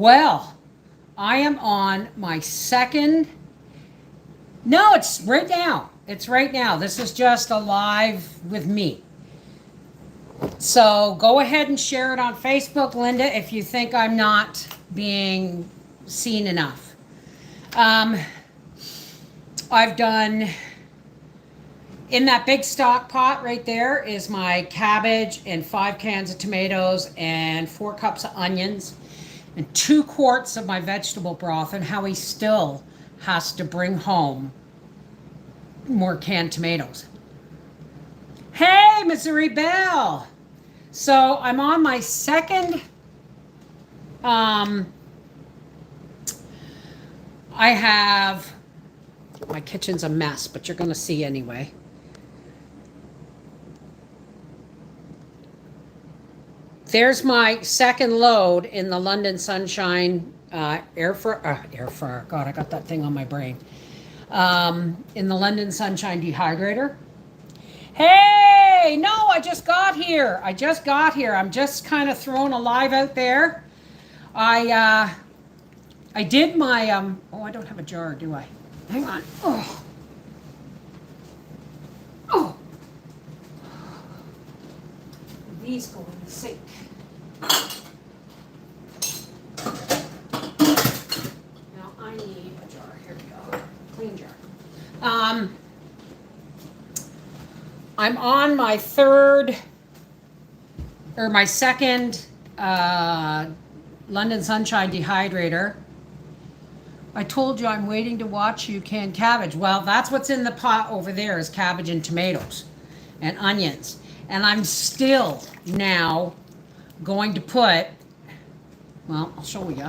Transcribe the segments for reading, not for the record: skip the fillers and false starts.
Well, I am on my second. No, it's right now. It's right now. This is just a live with me. So go ahead and share it on Facebook, Linda, if you think I'm not being seen enough. Um, I've done, in that big stock pot right there is my cabbage and 5 cans of tomatoes and 4 cups of onions and 2 quarts of my vegetable broth, and Howie still has to bring home more canned tomatoes. Hey, Missouri Belle! So I'm on my second, I have, my kitchen's a mess, but you're going to see anyway. There's my second load in the London Sunshine air fryer. God, I got that thing on my brain. In the London Sunshine dehydrator. Hey, no, I just got here. I'm just kind of throwing a live out there. I did my oh, I don't have a jar, do I? Hang on. Oh. These go in the sink. Now I need a jar. Here we go. Clean jar. I'm on my second London Sunshine dehydrator. I told you I'm waiting to watch you can cabbage. Well, that's what's in the pot over there is cabbage and tomatoes and onions. And I'm still now going to put, well, I'll show you.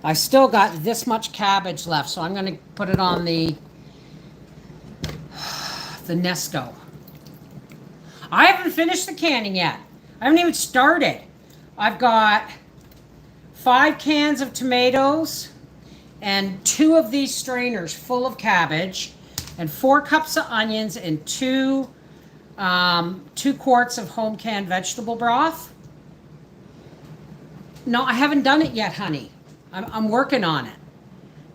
I've still got this much cabbage left, so I'm going to put it on the Nesto. I haven't finished the canning yet. I haven't even started. I've got 5 cans of tomatoes and 2 of these strainers full of cabbage and 4 cups of onions and 2 quarts of home canned vegetable broth. No, I haven't done it yet, honey. I'm working on it.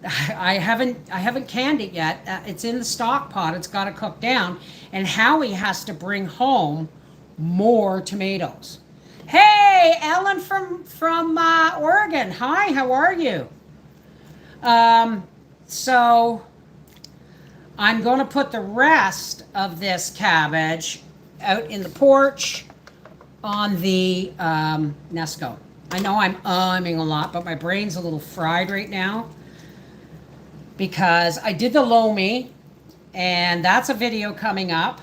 I haven't canned it yet. It's in the stock pot. It's got to cook down, and Howie has to bring home more tomatoes. Hey, Ellen from Oregon. Hi, how are you? So I'm going to put the rest of this cabbage out in the porch on the Nesco. I know I'm umming a lot, but my brain's a little fried right now because I did the loamy, and that's a video coming up.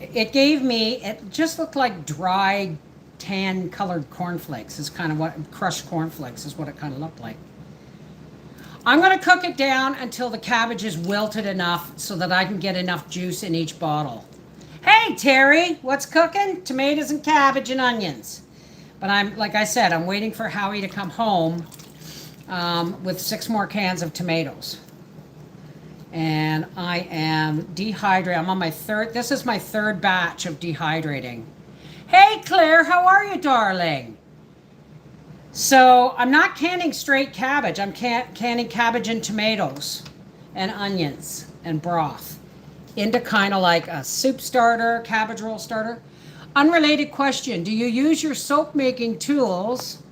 It just looked like dry, tan colored cornflakes is kind of what, crushed cornflakes is what it kind of looked like. I'm going to cook it down until the cabbage is wilted enough so that I can get enough juice in each bottle. Hey, Terry, what's cooking? Tomatoes and cabbage and onions. But like I said, I'm waiting for Howie to come home with 6 more cans of tomatoes. And I am dehydrating. I'm on my this is my third batch of dehydrating. Hey, Claire, how are you, darling? So I'm not canning straight cabbage. I'm canning cabbage and tomatoes and onions and broth into kind of like a soup starter, cabbage roll starter. Unrelated question. Do you use your soap making tools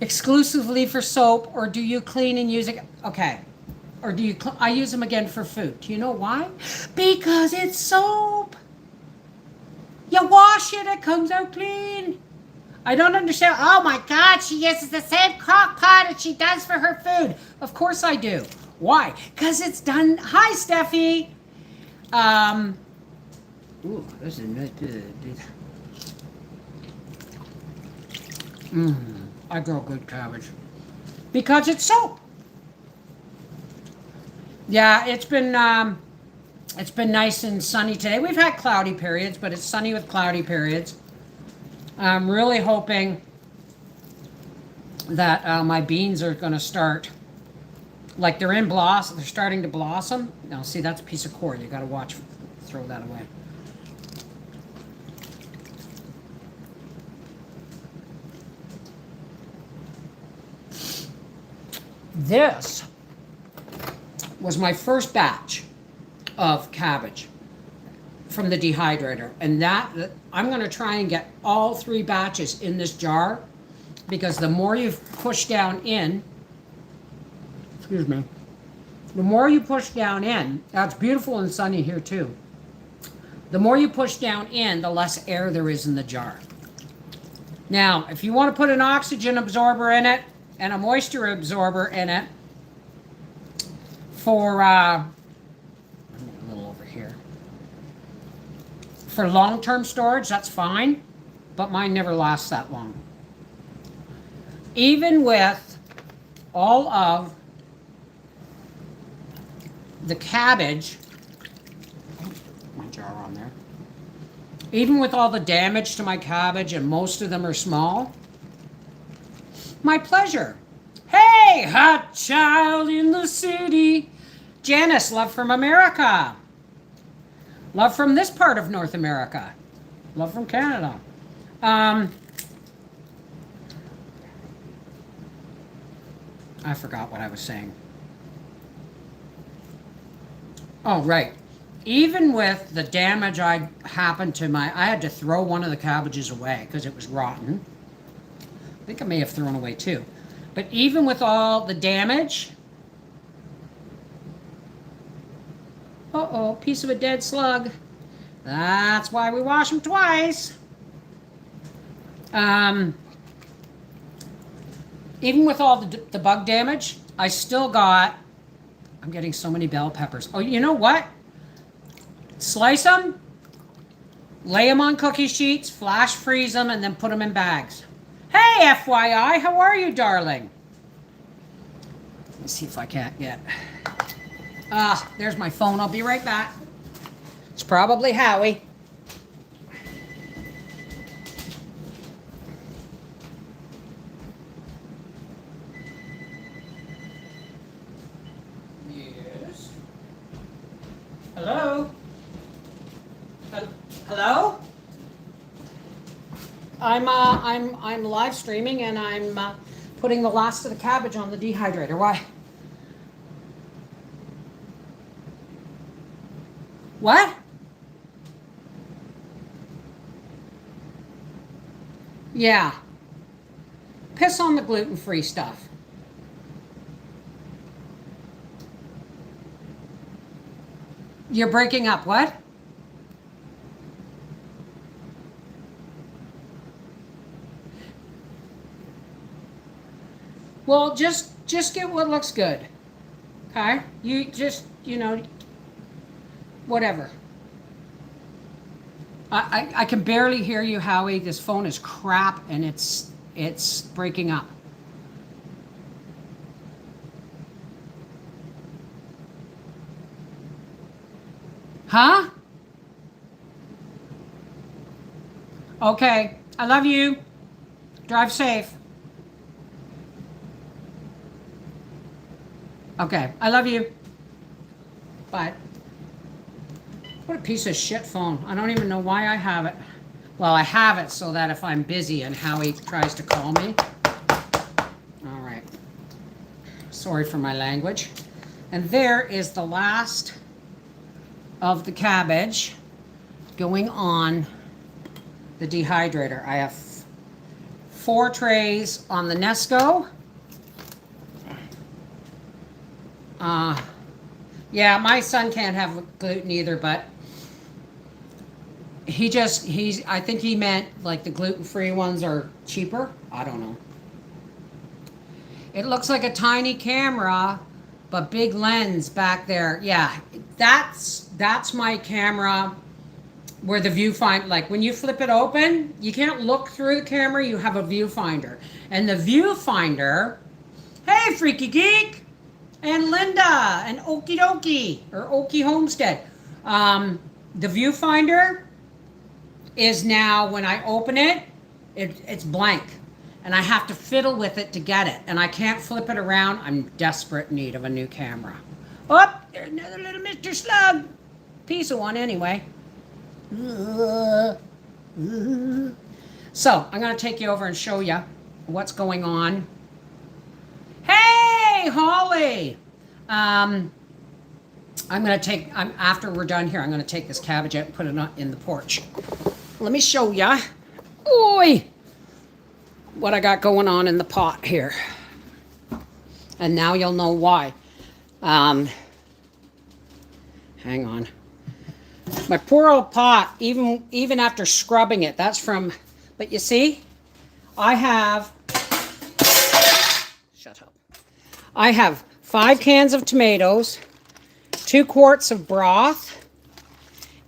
exclusively for soap, or do you clean and use it? Okay. Or do you, I use them again for food. Do you know why? Because it's soap. You wash it, it comes out clean. I don't understand. Oh my God, she uses the same crock pot as she does for her food. Of course I do. Why? Because it's done. Hi, Steffi. Ooh, this is not good. I grow good cabbage. Because it's soap. Yeah, it's been nice and sunny today. We've had cloudy periods, but it's sunny with cloudy periods. I'm really hoping that my beans are going to start, like they're in blossom. They're starting to blossom. Now, see, that's a piece of cord. You got to watch. Throw that away. This was my first batch of cabbage from the dehydrator, and that I'm going to try and get all 3 batches in this jar, because the more you push down in, excuse me, the more you push down in, that's beautiful and sunny here too. The more you push down in, the less air there is in the jar. Now, if you want to put an oxygen absorber in it and a moisture absorber in it for, a little over here, for long-term storage, that's fine, but mine never lasts that long. Even with all of the cabbage, my jar on there, even with all the damage to my cabbage, and most of them are small, my pleasure. Hey, hot child in the city. Janice, love from America. Love from this part of North America. Love from Canada. I forgot what I was saying. Oh, right. Even with the damage I happened to I had to throw one of the cabbages away because it was rotten. I think I may have thrown away 2. But even with all the damage, uh-oh, piece of a dead slug. That's why we wash them twice. Even with all the bug damage, I still got, I'm getting so many bell peppers. Oh, you know what? Slice them, lay them on cookie sheets, flash freeze them, and then put them in bags. Hey, FYI, how are you, darling? Let me see if I can't get... there's my phone. I'll be right back. It's probably Howie. Yes. Hello? Hello? I'm live streaming, and I'm putting the last of the cabbage on the dehydrator. Why? What? Yeah. Piss on the gluten-free stuff. You're breaking up. What? Well, just get what looks good. Okay? You just, whatever. I can barely hear you, Howie. This phone is crap, and it's breaking up. Huh? Okay. I love you. Drive safe. Okay. I love you. Bye. What a piece of shit phone. I don't even know why I have it. Well, I have it so that if I'm busy and Howie tries to call me. All right. Sorry for my language. And there is the last of the cabbage going on the dehydrator. I have 4 trays on the Nesco. Yeah, my son can't have gluten either, but I think he meant like the gluten-free ones are cheaper. I don't know. It looks like a tiny camera, but big lens back there. Yeah, that's my camera where the viewfinder, like when you flip it open, you can't look through the camera, you have a viewfinder. And the viewfinder, hey, Freaky Geek! And Linda, and Okie Dokie, or Okie Homestead. The viewfinder is now, when I open it, it's blank. And I have to fiddle with it to get it. And I can't flip it around. I'm desperate need of a new camera. Oh, there's another little Mr. Slug. Piece of one anyway. So, I'm going to take you over and show you what's going on. Hey! Hey, Holly. After we're done here, I'm going to take this cabbage out and put it in the porch. Let me show ya. Oi! What I got going on in the pot here. And now you'll know why. Hang on. My poor old pot, even after scrubbing it, that's from, but you see, I have, shut up. I have 5 cans of tomatoes, 2 quarts of broth,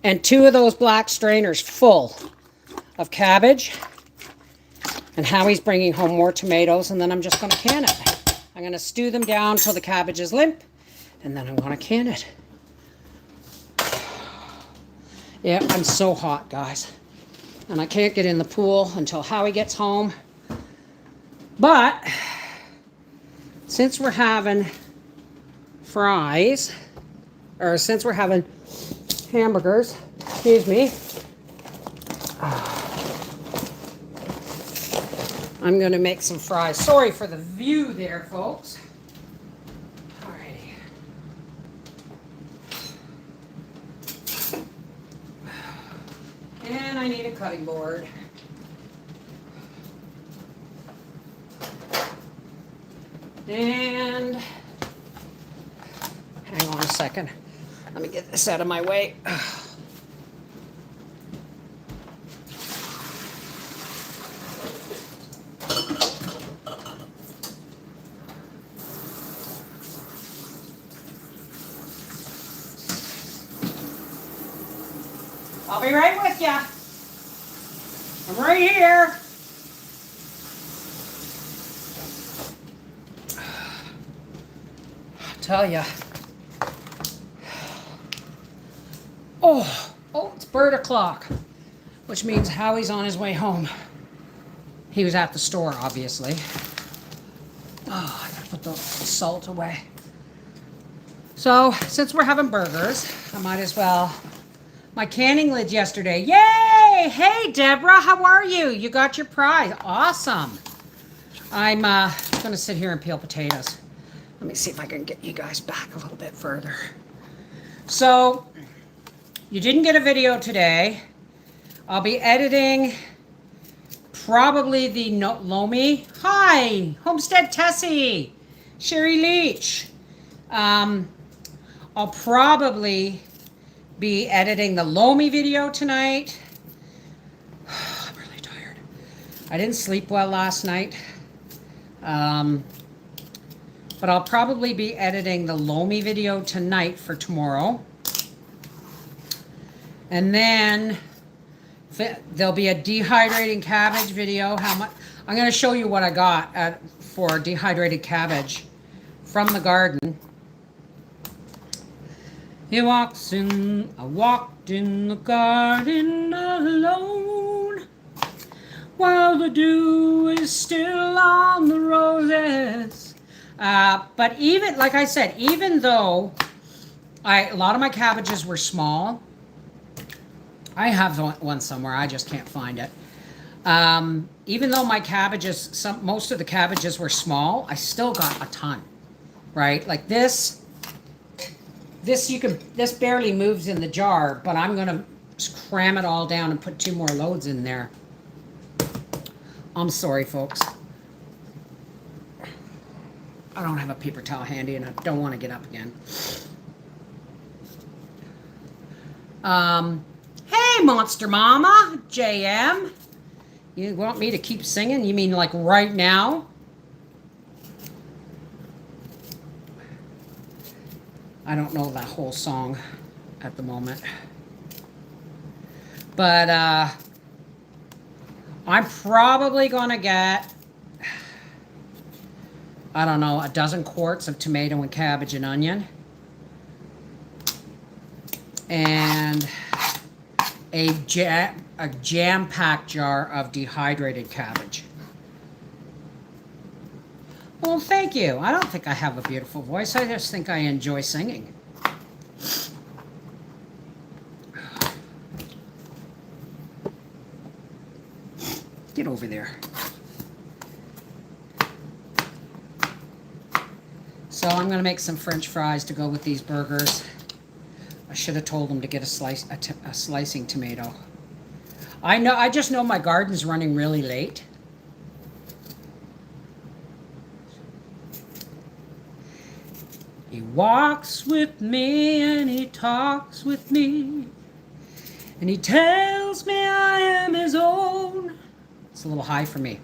and 2 of those black strainers full of cabbage. And Howie's bringing home more tomatoes, and then I'm just going to can it. I'm going to stew them down till the cabbage is limp, and then I'm going to can it. Yeah, I'm so hot, guys. And I can't get in the pool until Howie gets home. But since we're having fries, or since we're having hamburgers, excuse me, I'm going to make some fries. Sorry for the view there, folks. Alrighty. And I need a cutting board. And hang on a second. Let me get this out of my way. I'll be right with you. I'm right here. I'll tell you. Oh, it's bird o'clock, which means Howie's on his way home. He was at the store, obviously. Oh, I gotta put the salt away. So, since we're having burgers, I might as well. My canning lid yesterday. Yay! Hey, Deborah, how are you? You got your prize. Awesome. I'm going to sit here and peel potatoes. Let me see if I can get you guys back a little bit further. So, you didn't get a video today. I'll be editing probably the Lomi. Hi, Homestead Tessie. Sherry Leach. I'll probably be editing the Lomi video tonight. I'm really tired. I didn't sleep well last night. But I'll probably be editing the Lomi video tonight for tomorrow. And then there'll be a dehydrating cabbage video. I'm going to show you what I got for dehydrated cabbage from the garden. I walked in the garden alone, while the dew is still on the roses. But even, like I said, even though a lot of my cabbages were small, I have one somewhere, I just can't find it. Even though my cabbages, most of the cabbages were small, I still got a ton, right? Like this barely moves in the jar, but I'm gonna cram it all down and put 2 more loads in there. I'm sorry, folks. I don't have a paper towel handy and I don't want to get up again. Hey, Monster Mama, JM. You want me to keep singing? You mean like right now? I don't know that whole song at the moment. But I'm probably going to get, I don't know, 12 quarts of tomato and cabbage and onion. And a jam-packed jar of dehydrated cabbage. Well, thank you. I don't think I have a beautiful voice. I just think I enjoy singing. Get over there. So I'm going to make some French fries to go with these burgers. I should have told them to get a slicing tomato. I just know my garden's running really late. He walks with me and he talks with me. And he tells me I am his own. It's a little high for me.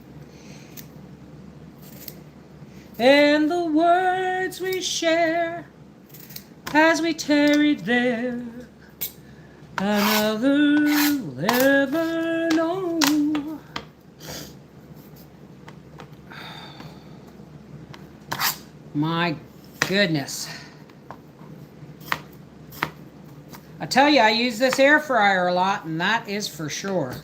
And the words we share as we tarried there, another will ever know. My goodness. I tell you, I use this air fryer a lot, and that is for sure.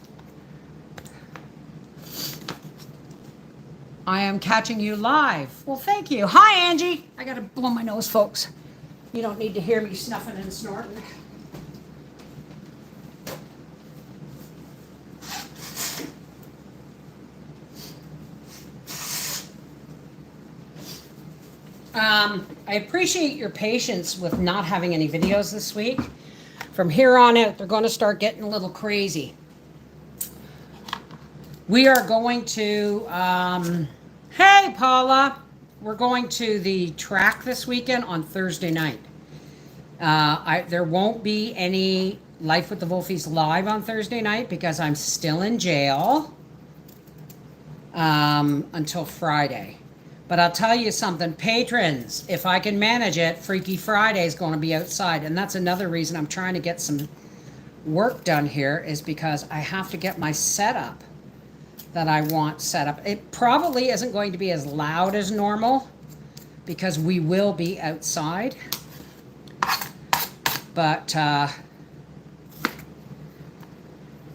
I am catching you live. Well, thank you. Hi, Angie. I got to blow my nose, folks. You don't need to hear me snuffing and snorting. I appreciate your patience with not having any videos this week. From here on out, they're going to start getting a little crazy. We are going to, hey Paula, we're going to the track this weekend on Thursday night. There won't be any Life with the Wolfies live on Thursday night because I'm still in jail until Friday. But I'll tell you something, patrons, if I can manage it, Freaky Friday is going to be outside. And that's another reason I'm trying to get some work done here, is because I have to get my setup that I want set up. It probably isn't going to be as loud as normal because we will be outside. But,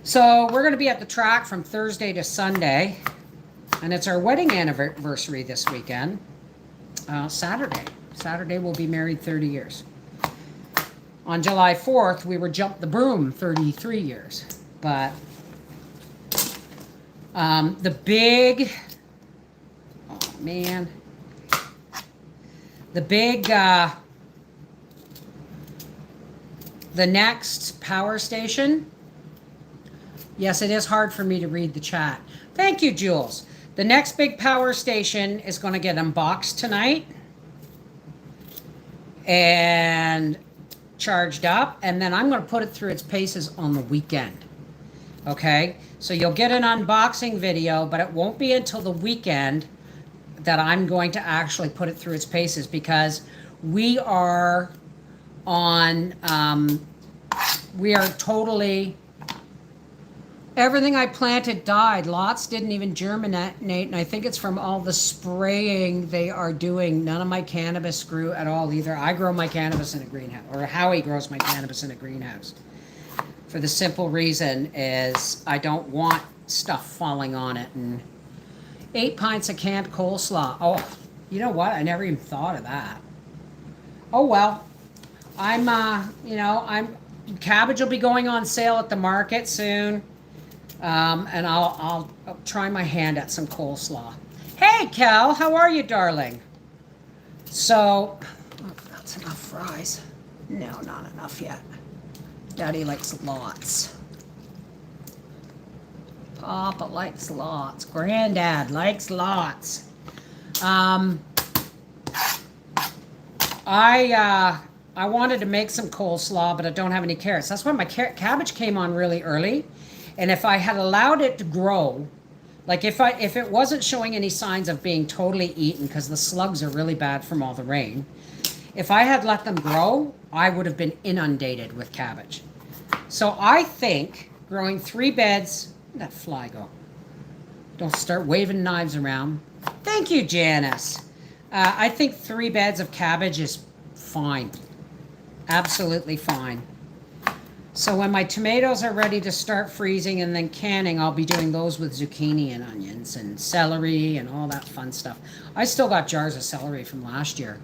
so we're going to be at the track from Thursday to Sunday. And it's our wedding anniversary this weekend. Saturday. Saturday we'll be married 30 years. On July 4th, we were Jump the Broom 33 years. But the big, oh man, the big, the next power station. Yes, it is hard for me to read the chat. Thank you, Jules. The next big power station is going to get unboxed tonight and charged up, and then I'm going to put it through its paces on the weekend. Okay? So you'll get an unboxing video, but it won't be until the weekend that I'm going to actually put it through its paces, because we are on, we are totally... Everything I planted died. Lots didn't even germinate, and I think it's from all the spraying they are doing. None of my cannabis grew at all either. I grow my cannabis in a greenhouse, or Howie grows my cannabis in a greenhouse. For the simple reason is I don't want stuff falling on it. And 8 pints of canned coleslaw. Oh, you know what? I never even thought of that. Oh well. Cabbage will be going on sale at the market soon. And I'll try my hand at some coleslaw. Hey, Cal, how are you, darling? So, that's enough fries. No, not enough yet. Daddy likes lots. Papa likes lots. Granddad likes lots. I wanted to make some coleslaw, but I don't have any carrots. That's why my cabbage came on really early. And if I had allowed it to grow, like if it wasn't showing any signs of being totally eaten, because the slugs are really bad from all the rain, if I had let them grow, I would have been inundated with cabbage. So I think growing 3 beds, where'd that fly go? Don't start waving knives around. Thank you, Janice. I think 3 beds of cabbage is fine. Absolutely fine. So when my tomatoes are ready to start freezing and then canning, I'll be doing those with zucchini and onions and celery and all that fun stuff. I still got jars of celery from last year.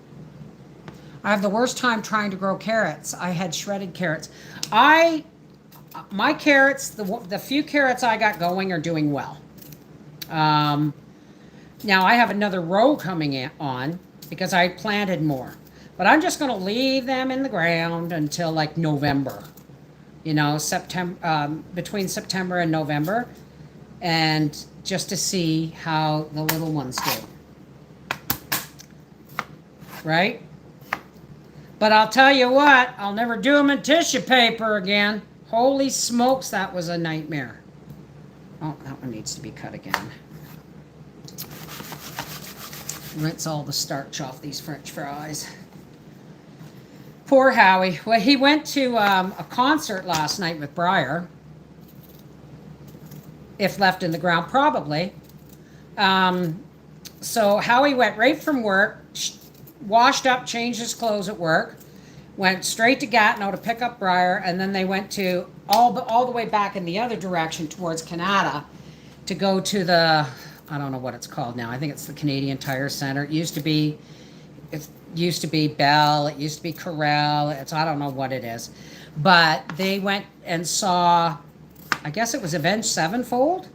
I have the worst time trying to grow carrots. I had shredded carrots. My carrots, the few carrots I got going are doing well. Now I have another row coming on, because I planted more. But I'm just going to leave them in the ground until like November. You know, September, between September and November, and just to see how the little ones do. Right? But I'll tell you what, I'll never do them in tissue paper again. Holy smokes, that was a nightmare. Oh, that one needs to be cut again. Rinse all the starch off these French fries. Poor Howie. Well, he went to a concert last night with Briar. If left in the ground, probably. So Howie went right from work, washed up, changed his clothes at work, went straight to Gatineau to pick up Briar, and then they went to all the way back in the other direction towards Canada to go to the, I don't know what it's called now. I think it's the Canadian Tire Center. It used to be Bell, it used to be Corral, I don't know what it is. But they went and saw, I guess it was Avenged Sevenfold.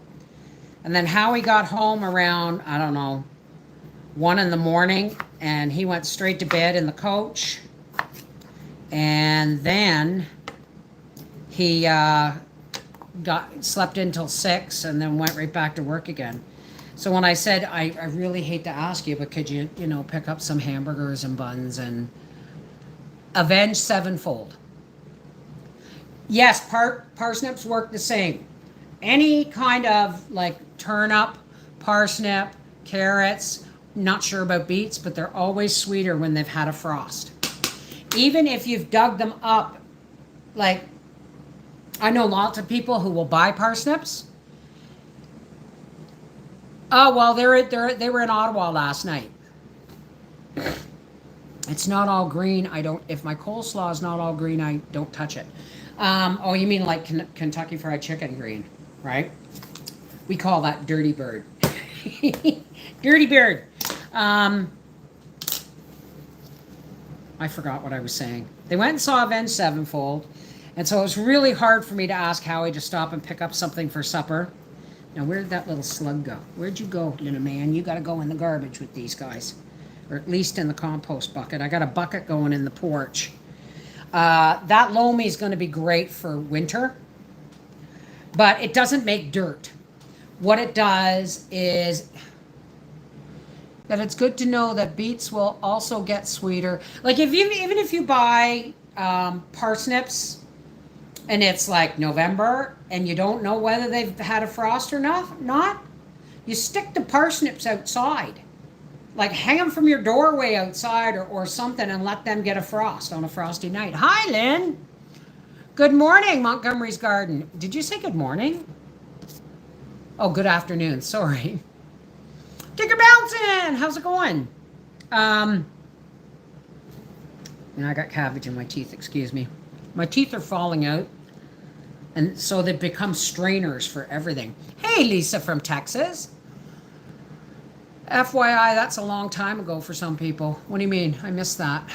And then Howie got home around, I don't know, 1 in the morning, and he went straight to bed in the coach. And then he slept until 6 and then went right back to work again. So when I said, I really hate to ask you, but could you, pick up some hamburgers and buns and Avenged Sevenfold? Yes, parsnips work the same. Any kind of like turnip, parsnip, carrots, not sure about beets, but they're always sweeter when they've had a frost. Even if you've dug them up, like I know lots of people who will buy parsnips. Oh, well, they were in Ottawa last night. It's not all green. If my coleslaw is not all green, I don't touch it. Oh, you mean like Kentucky Fried Chicken green, right? We call that Dirty Bird. Dirty Bird. I forgot what I was saying. They went and saw Avenged Sevenfold, and so it was really hard for me to ask Howie to stop and pick up something for supper. Now, where did that little slug go? Where'd you go, little man? You got to go in the garbage with these guys, or at least in the compost bucket. I got a bucket going in the porch. That loamy is going to be great for winter, but it doesn't make dirt. What it does is that it's good to know that beets will also get sweeter. Like even if you buy parsnips and it's like November and you don't know whether they've had a frost or not, you stick the parsnips outside. Like hang them from your doorway outside or something and let them get a frost on a frosty night. Hi, Lynn. Good morning, Montgomery's Garden. Did you say good morning? Oh, good afternoon. Sorry. Kicker bouncing. How's it going? I got cabbage in my teeth. Excuse me. My teeth are falling out, and so they've become strainers for everything. Hey, Lisa from Texas. FYI, that's a long time ago for some people. What do you mean? I missed that.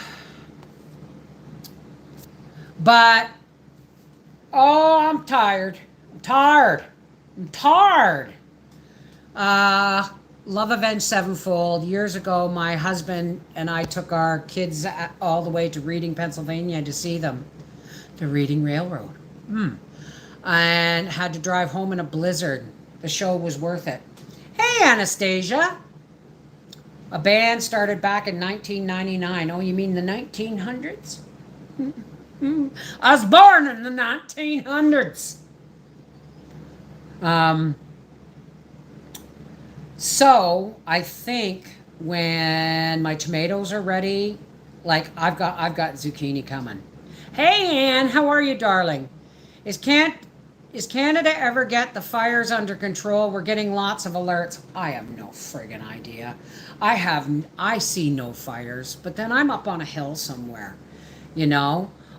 But, I'm tired. I'm tired. Love Avenged Sevenfold. Years ago, my husband and I took our kids all the way to Reading, Pennsylvania to see them. The Reading Railroad. And had to drive home in a blizzard. The show was worth it. Hey, Anastasia. A band started back in 1999. Oh, you mean the 1900s? I was born in the 1900s. So I think when my tomatoes are ready, like I've got zucchini coming. Hey, Ann, how are you, darling? Is Canada ever get the fires under control? We're getting lots of alerts. I have no friggin' idea. I see no fires, but then I'm up on a hill somewhere.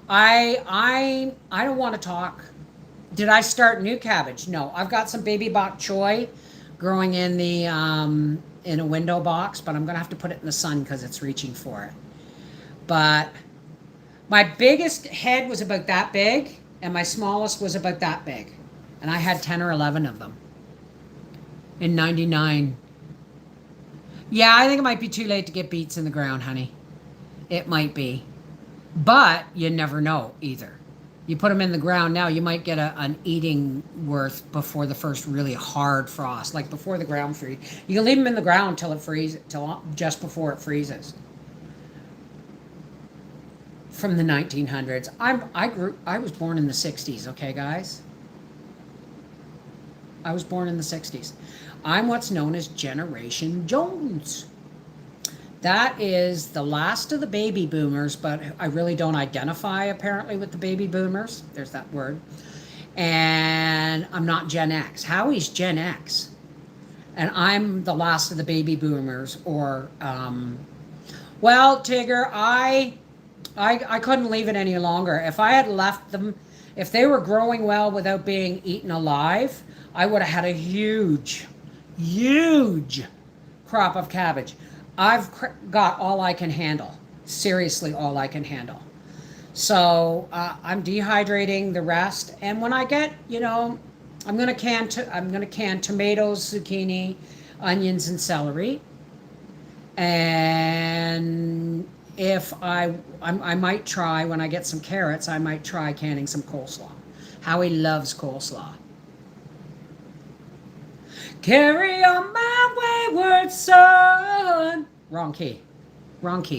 I don't want to talk. Did I start new cabbage? No, I've got some baby bok choy growing in the in a window box, but I'm gonna have to put it in the sun because it's reaching for it. But my biggest head was about that big, and my smallest was about that big, and I had 10 or 11 of them in '99. Yeah, I think it might be too late to get beets in the ground, honey. It might be. But you never know either. You put them in the ground now, you might get an eating worth before the first really hard frost, like before the ground freeze. You can leave them in the ground till it freezes, till just before it freezes. From the 1900s. I was born in the 60s, okay, guys? I was born in the 60s. I'm what's known as Generation Jones. That is the last of the baby boomers, but I really don't identify apparently with the baby boomers. There's that word. And I'm not Gen X. Howie's Gen X. And I'm the last of the baby boomers. Or, well, Tigger, I couldn't leave it any longer. If I had left them, if they were growing well without being eaten alive, I would have had a huge crop of cabbage. I've got all I can handle. Seriously, all I can handle. So I'm dehydrating the rest, and when I get, I'm gonna can tomatoes, zucchini, onions, and celery. And if I might try, when I get some carrots, I might try canning some coleslaw. Howie loves coleslaw. Carry on my wayward son. Wrong key,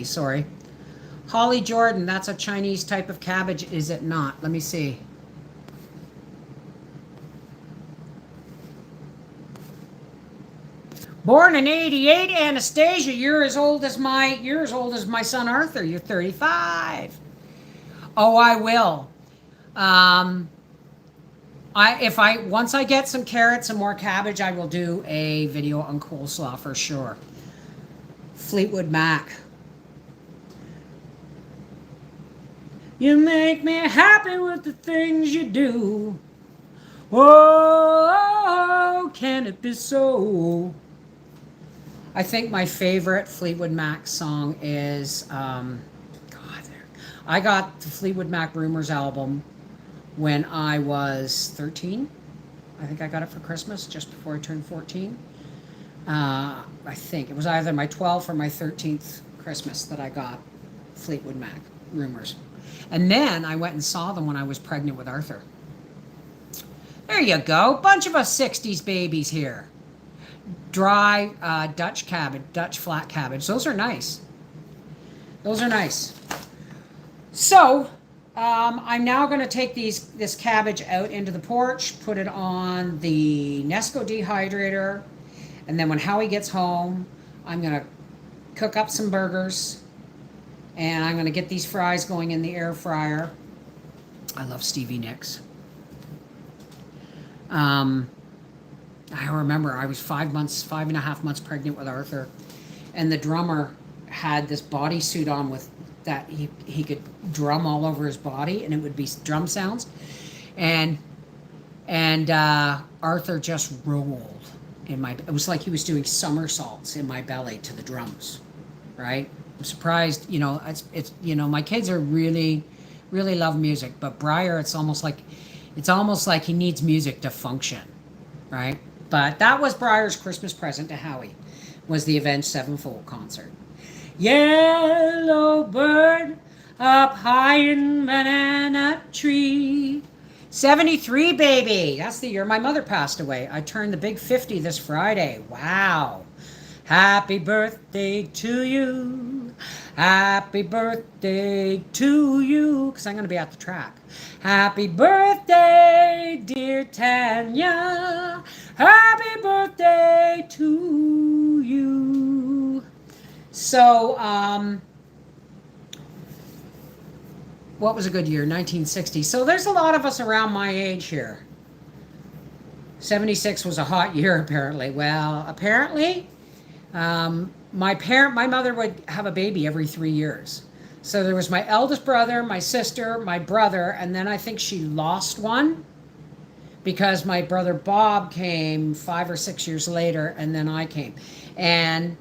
sorry. Holly Jordan, that's a Chinese type of cabbage, is it not? Let me see. Born in 88, Anastasia, you're as old as my son Arthur. You're 35. Oh, I will. Once I get some carrots and more cabbage, I will do a video on coleslaw for sure. Fleetwood Mac. You make me happy with the things you do. Oh, can it be so? I think my favorite Fleetwood Mac song is, I got the Fleetwood Mac Rumors album when I was 13. I think I got it for Christmas just before I turned 14. I think it was either my 12th or my 13th Christmas that I got Fleetwood Mac Rumors. And then I went and saw them when I was pregnant with Arthur. There you go. Bunch of us 60s babies here. Dry Dutch cabbage, Dutch flat cabbage. Those are nice. So, I'm now going to take this cabbage out into the porch, put it on the Nesco dehydrator, and then when Howie gets home, I'm going to cook up some burgers, and I'm going to get these fries going in the air fryer. I love Stevie Nicks. I remember I was 5.5 months pregnant with Arthur, and the drummer had this bodysuit on with that he could drum all over his body, and it would be drum sounds, and Arthur just rolled in my. It was like he was doing somersaults in my belly to the drums, right? I'm surprised, it's my kids are really love music, but Briar, it's almost like he needs music to function, right? But that was Briar's Christmas present to Howie, was the Avenged Sevenfold concert. Yellow bird up high in banana tree. 73, baby. That's the year my mother passed away. I turned the big 50 this Friday. Wow. Happy birthday to you. Happy birthday to you. Because I'm going to be at the track. Happy birthday, dear Tanya. Happy birthday to you. So, what was a good year? 1960. So there's a lot of us around my age here. 76 was a hot year, apparently. Well, apparently, my mother would have a baby every 3 years. So there was my eldest brother, my sister, my brother, and then I think she lost one because my brother Bob came 5 or 6 years later, and then I came. And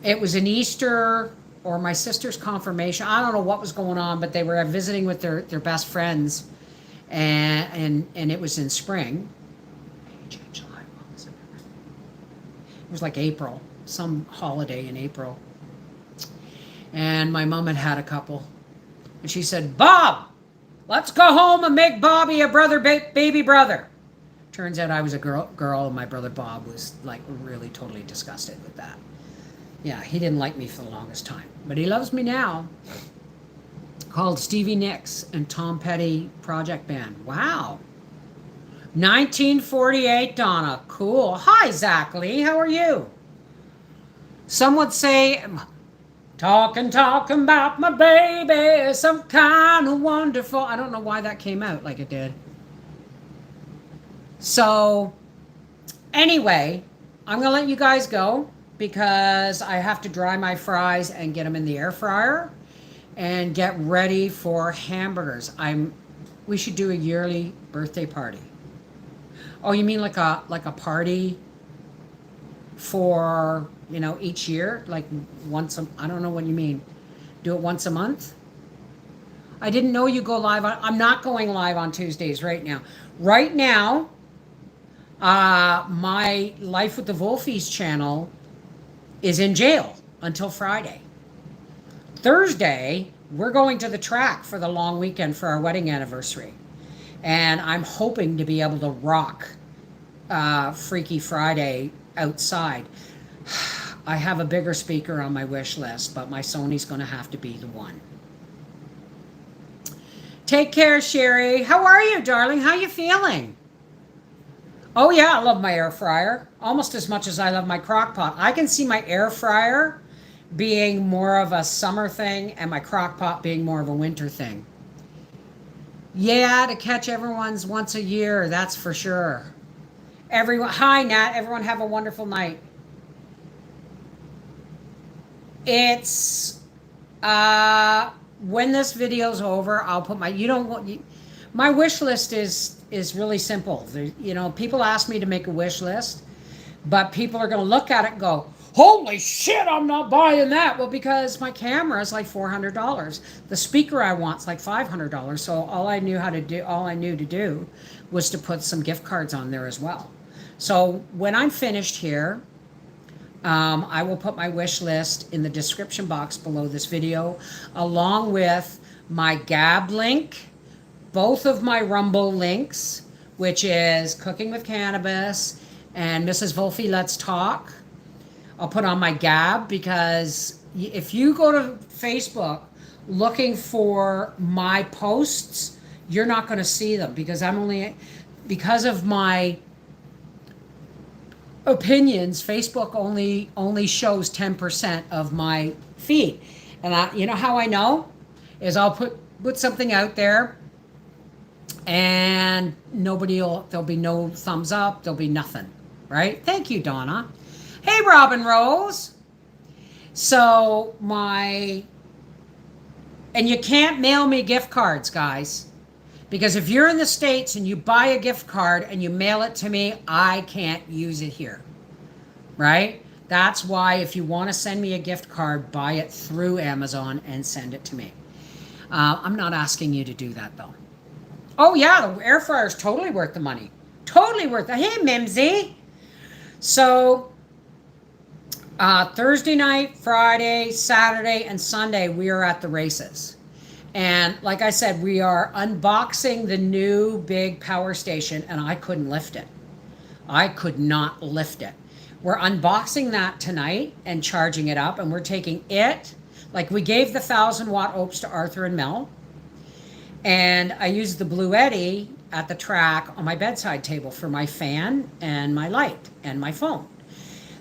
it was an Easter or my sister's confirmation. I don't know what was going on, but they were visiting with their best friends, and it was in spring. was like April, some holiday in April. And my mom had a couple. And she said, Bob, let's go home and make Bobby a baby brother. Turns out I was a girl, and my brother Bob was like really totally disgusted with that. Yeah, he didn't like me for the longest time. But he loves me now. Called Stevie Nicks and Tom Petty Project Band. Wow. 1948, Donna. Cool. Hi, Zach Lee. How are you? Some would say, talking about my baby, some kind of wonderful. I don't know why that came out like it did. So, anyway, I'm going to let you guys go because I have to dry my fries and get them in the air fryer and get ready for hamburgers. We should do a yearly birthday party. Oh, you mean like a party for, each year? Like I don't know what you mean. Do it once a month? I didn't know you go live I'm not going live on Tuesdays right now. Right now, my Life with the Wolfies channel is in jail until Friday. Thursday, we're going to the track for the long weekend for our wedding anniversary. And I'm hoping to be able to rock Freaky Friday outside. I have a bigger speaker on my wish list, but my Sony's going to have to be the one. Take care, Sherry. How are you, darling? How you feeling? Oh, yeah, I love my air fryer almost as much as I love my crock pot. I can see my air fryer being more of a summer thing and my crock pot being more of a winter thing. Yeah, to catch everyone's once a year, that's for sure. Hi, Nat. Everyone have a wonderful night. It's, when this video's over, I'll put my wish list is really simple. People ask me to make a wish list, but people are going to look at it and go, holy shit, I'm not buying that. Well, because my camera is like $400. The speaker I want is like $500. So all I knew to do was to put some gift cards on there as well. So when I'm finished here, I will put my wish list in the description box below this video, along with my Gab link, both of my Rumble links, which is Cooking with Cannabis and Mrs. Wolfie Let's Talk. I'll put on my Gab, because if you go to Facebook looking for my posts, you're not going to see them, because because of my opinions, Facebook only shows 10% of my feed. And you know how I know is I'll put something out there and there'll be no thumbs up, there'll be nothing, right? Thank you, Donna. Hey, Robin Rose. So and you can't mail me gift cards, guys, because if you're in the States and you buy a gift card and you mail it to me, I can't use it here, right? That's why if you want to send me a gift card, buy it through Amazon and send it to me. I'm not asking you to do that, though. Oh, yeah, the air fryer is totally worth the money. Totally worth it. Hey, Mimsy. So Thursday night, Friday, Saturday, and Sunday, we are at the races. And like I said, we are unboxing the new big power station, and I couldn't lift it. I could not lift it. We're unboxing that tonight and charging it up, and we're taking it, like we gave the 1,000-watt Opes to Arthur and Mel, and I used the Blue Eddy at the track on my bedside table for my fan and my light and my phone.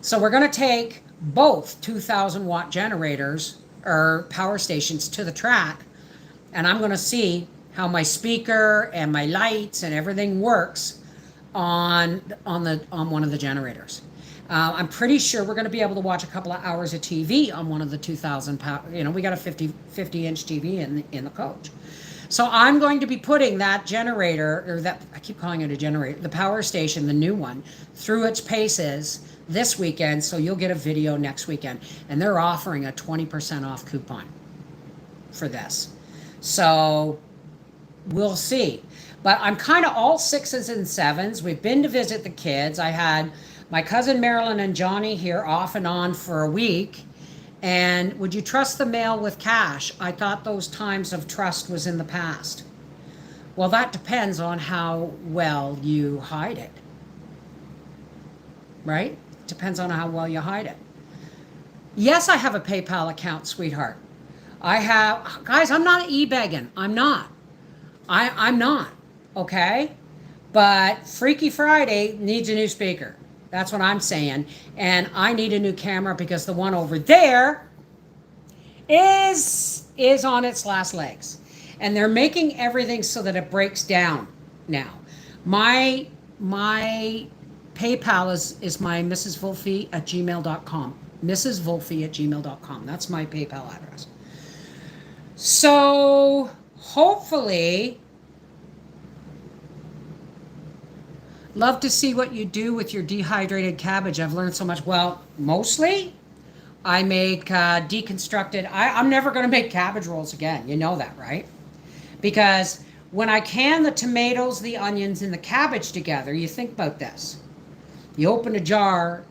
So we're going to take both 2,000-watt generators or power stations to the track, and I'm going to see how my speaker and my lights and everything works on one of the generators. I'm pretty sure we're going to be able to watch a couple of hours of TV on one of the 2,000 power. We got a 50-inch TV in the coach. So I'm going to be putting that generator, or that, I keep calling it a generator, the power station, the new one, through its paces this weekend. So you'll get a video next weekend, and they're offering a 20% off coupon for this. So we'll see. But I'm kind of all 6s and 7s. We've been to visit the kids. I had My cousin Marilyn and Johnny here off and on for a week. And would you trust the mail with cash? I thought those times of trust was in the past. Well, that depends on how well you hide it. Right? Depends on how well you hide it. Yes, I have a PayPal account, sweetheart. I have, guys, I'm not e-begging. I'm not. I'm not. Okay? But Freaky Friday needs a new speaker. That's what I'm saying. And I need a new camera because the one over there is on its last legs. And they're making everything so that it breaks down now. My PayPal is my mrsvolfe@gmail.com. mrsvolfe@gmail.com. That's my PayPal address. So hopefully, love to see what you do with your dehydrated cabbage. I've learned so much. Well, mostly I make deconstructed. I'm never going to make cabbage rolls again. You know that, right? Because when I can the tomatoes, the onions, and the cabbage together, you think about this. You open a jar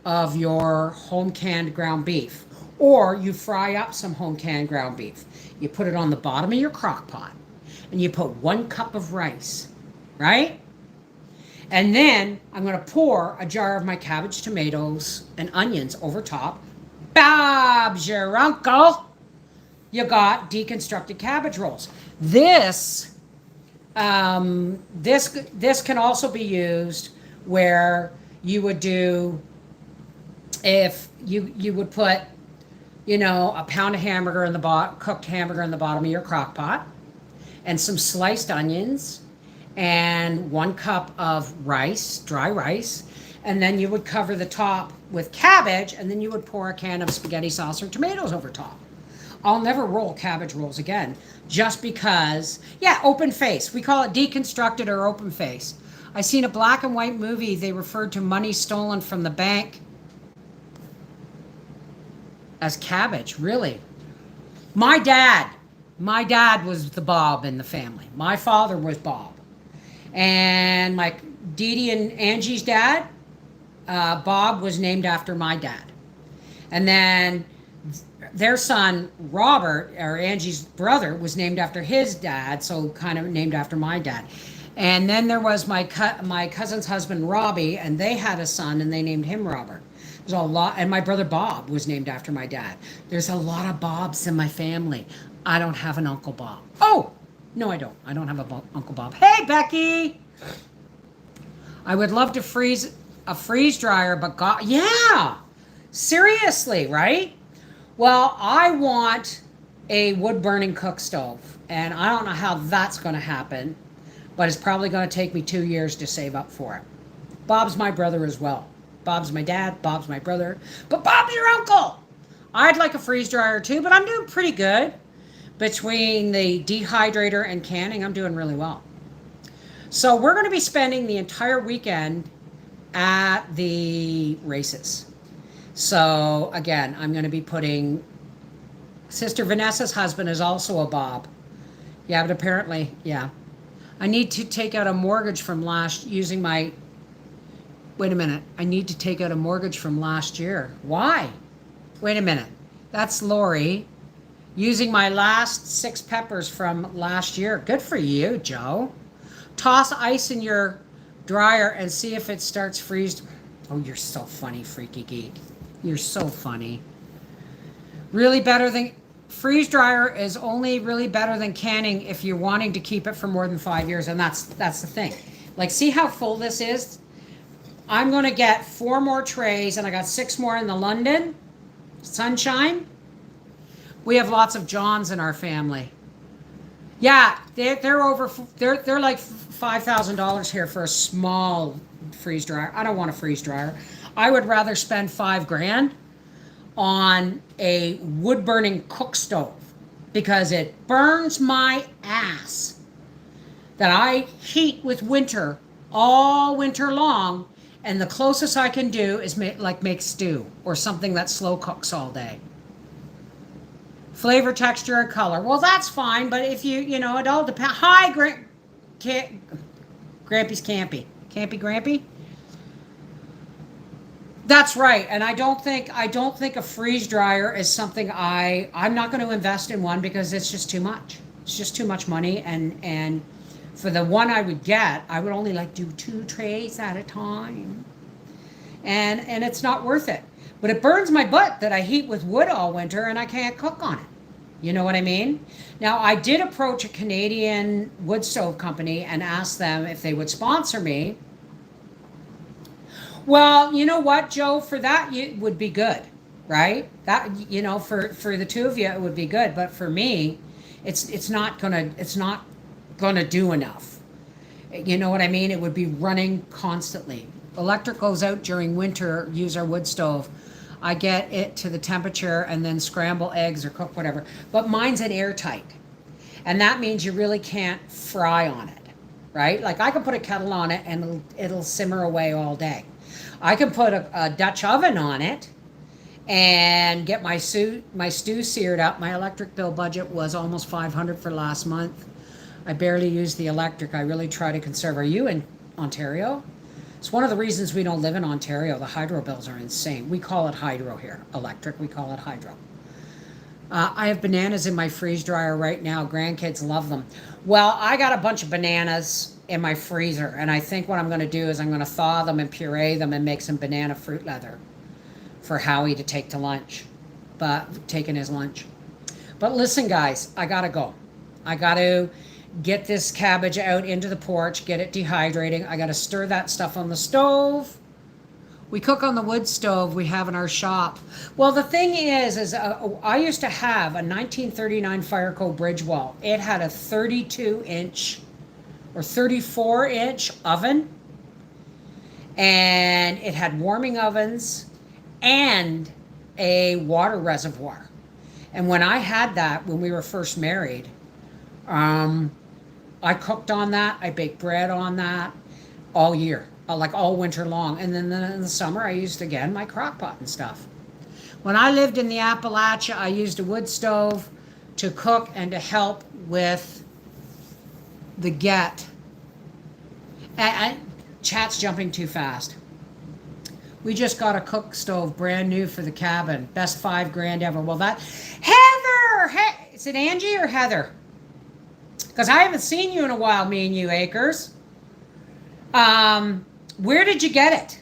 of your home canned ground beef, or you fry up some home canned ground beef. You put it on the bottom of your crock pot, and you put 1 cup of rice, right? And then I'm going to pour a jar of my cabbage, tomatoes, and onions over top. Bob's your uncle. You got deconstructed cabbage rolls. This can also be used where you would do, if you would put, a pound of hamburger in the cooked hamburger in the bottom of your crock pot, and some sliced onions, and 1 cup of rice, dry rice, and then you would cover the top with cabbage, and then you would pour a can of spaghetti sauce or tomatoes over top. I'll never roll cabbage rolls again, just because, open face. We call it deconstructed or open face. I seen a black and white movie, they referred to money stolen from the bank as cabbage, really. My dad was the Bob in the family. My father was Bob. And my Dee Dee and Angie's dad, Bob, was named after my dad. And then their son, Robert, or Angie's brother, was named after his dad, so kind of named after my dad. And then there was my cousin's husband, Robbie, and they had a son, and they named him Robert. There's a lot, and my brother Bob was named after my dad. There's a lot of Bobs in my family. I don't have an Uncle Bob. Oh, no, I don't. I don't have Uncle Bob. Hey, Becky! I would love to freeze a freeze dryer, but seriously, right? Well, I want a wood-burning cook stove, and I don't know how that's going to happen, but it's probably going to take me 2 years to save up for it. Bob's my brother as well. Bob's my dad, Bob's my brother, but Bob's your uncle! I'd like a freeze dryer too, but I'm doing pretty good. Between the dehydrator and canning, I'm doing really well. So we're going to be spending the entire weekend at the races. So again, I'm going to be putting, Sister Vanessa's husband is also a Bob. Yeah, but apparently, I need to take out a mortgage from using my, wait a minute, I need to take out a mortgage from last year. Why? Wait a minute, that's Lori. Using my last 6 peppers from last year. Good for you, Joe. Toss ice in your dryer and see if it starts freeze. Oh, you're so funny, freaky geek. You're so funny. Really better than, freeze dryer is only really better than canning if you're wanting to keep it for more than 5 years, and that's the thing. Like, see how full this is? I'm going to get 4 more trays, and I got 6 more in the London Sunshine. We have lots of Johns in our family. Yeah, they're like $5,000 here for a small freeze dryer. I don't want a freeze dryer. I would rather spend $5,000 on a wood burning cook stove because it burns my ass that I heat with winter all winter long, and the closest I can do is make stew or something that slow cooks all day. Flavor, texture, and color. Well, that's fine, but if it all depends. Hi, Grampy's Campy. Campy Grampy? That's right. And I don't think a freeze dryer is something I'm not going to invest in one because it's just too much. It's just too much money, and for the one I would get, I would only like do 2 trays at a time. And it's not worth it. But it burns my butt that I heat with wood all winter and I can't cook on it. You know what I mean? Now, I did approach a Canadian wood stove company and ask them if they would sponsor me. Well, you know what, Joe? For that, it would be good, right? That, for the two of you, it would be good. But for me, it's not gonna do enough. You know what I mean? It would be running constantly. Electric goes out during winter. Use our wood stove. I get it to the temperature and then scramble eggs or cook whatever. But mine's an airtight, and that means you really can't fry on it, right? Like I can put a kettle on it and it'll simmer away all day. I can put a Dutch oven on it and get my stew seared up. My electric bill budget was almost 500 for last month. I barely use the electric. I really try to conserve. Are you in Ontario? It's one of the reasons we don't live in Ontario. The hydro bills are insane. We call it hydro here. Electric, we call it hydro. I have bananas in my freeze dryer right now. Grandkids love them. Well, I got a bunch of bananas in my freezer, and I think what I'm going to do is I'm going to thaw them and puree them and make some banana fruit leather for Howie to take to lunch, taking his lunch. But listen, guys, I got to go. I got to get this cabbage out into the porch, get it dehydrating. I got to stir that stuff on the stove. We cook on the wood stove we have in our shop. Well, the thing is I used to have a 1939 Fireco bridge wall. It had a 32-inch or 34-inch oven, and it had warming ovens and a water reservoir. And when I had that, when we were first married, I cooked on that. I baked bread on that all year, like all winter long. And then in the summer, I used, again, my crock pot and stuff. When I lived in the Appalachia, I used a wood stove to cook and to help with the get. Chat's jumping too fast. We just got a cook stove, brand new for the cabin. Best $5,000 ever. Well, Heather! Hey, is it Angie or Heather? Because I haven't seen you in a while, me and you, Acres. Where did you get it?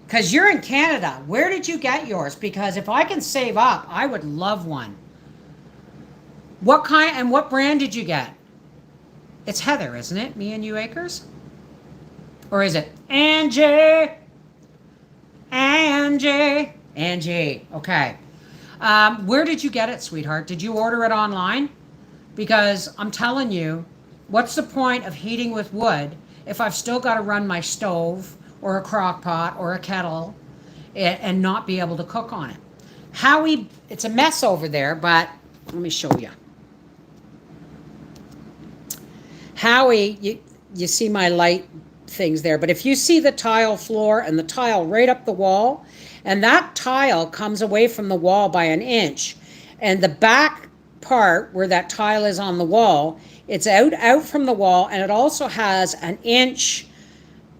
Because you're in Canada. Where did you get yours? Because if I can save up, I would love one. What kind and what brand did you get? It's Heather, isn't it? Me and you, Acres? Or is it Angie? Angie. Okay. Where did you get it, sweetheart? Did you order it online? Because I'm telling you, what's the point of heating with wood if I've still got to run my stove or a crock pot or a kettle and not be able to cook on it? Howie, it's a mess over there, but let me show you. Howie, you see my light things there, but if you see the tile floor and the tile right up the wall, and that tile comes away from the wall by an inch, and the back part where that tile is on the wall, it's out from the wall, and it also has an inch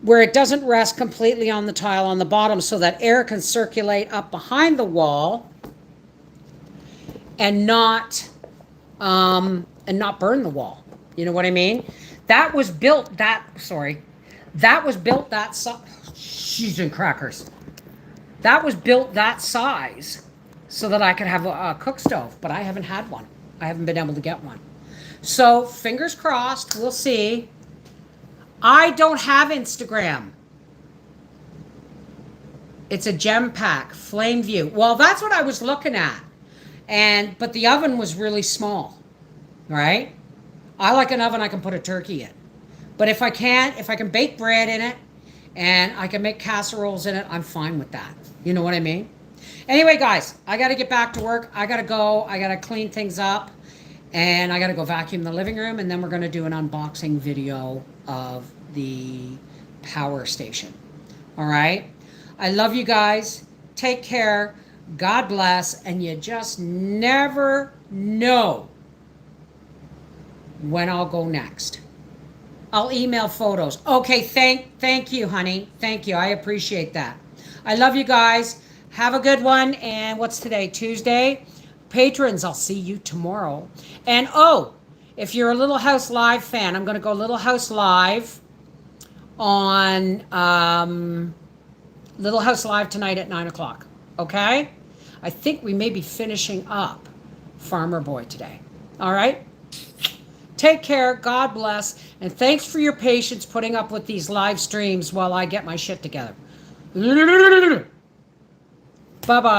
where it doesn't rest completely on the tile on the bottom, so that air can circulate up behind the wall and not burn the wall. You know what I mean? That was built she's in crackers. That was built that size so that I could have a cook stove, but I haven't had one. I haven't been able to get one. So fingers crossed, we'll see. I don't have Instagram. It's a gem pack, flame view. Well, that's what I was looking at. But the oven was really small, right? I like an oven I can put a turkey in. But if I can bake bread in it and I can make casseroles in it, I'm fine with that. You know what I mean? Anyway, guys, I got to get back to work. I got to go. I got to clean things up. And I got to go vacuum the living room. And then we're going to do an unboxing video of the power station. All right? I love you guys. Take care. God bless. And you just never know when I'll go next. I'll email photos. Okay, thank you, honey. Thank you. I appreciate that. I love you guys. Have a good one. And what's today? Tuesday? Patrons, I'll see you tomorrow. And oh, if you're a Little House Live fan, I'm going to go Little House Live on Little House Live tonight at 9 o'clock. Okay? I think we may be finishing up Farmer Boy today. All right? Take care. God bless. And thanks for your patience putting up with these live streams while I get my shit together. Bye-bye.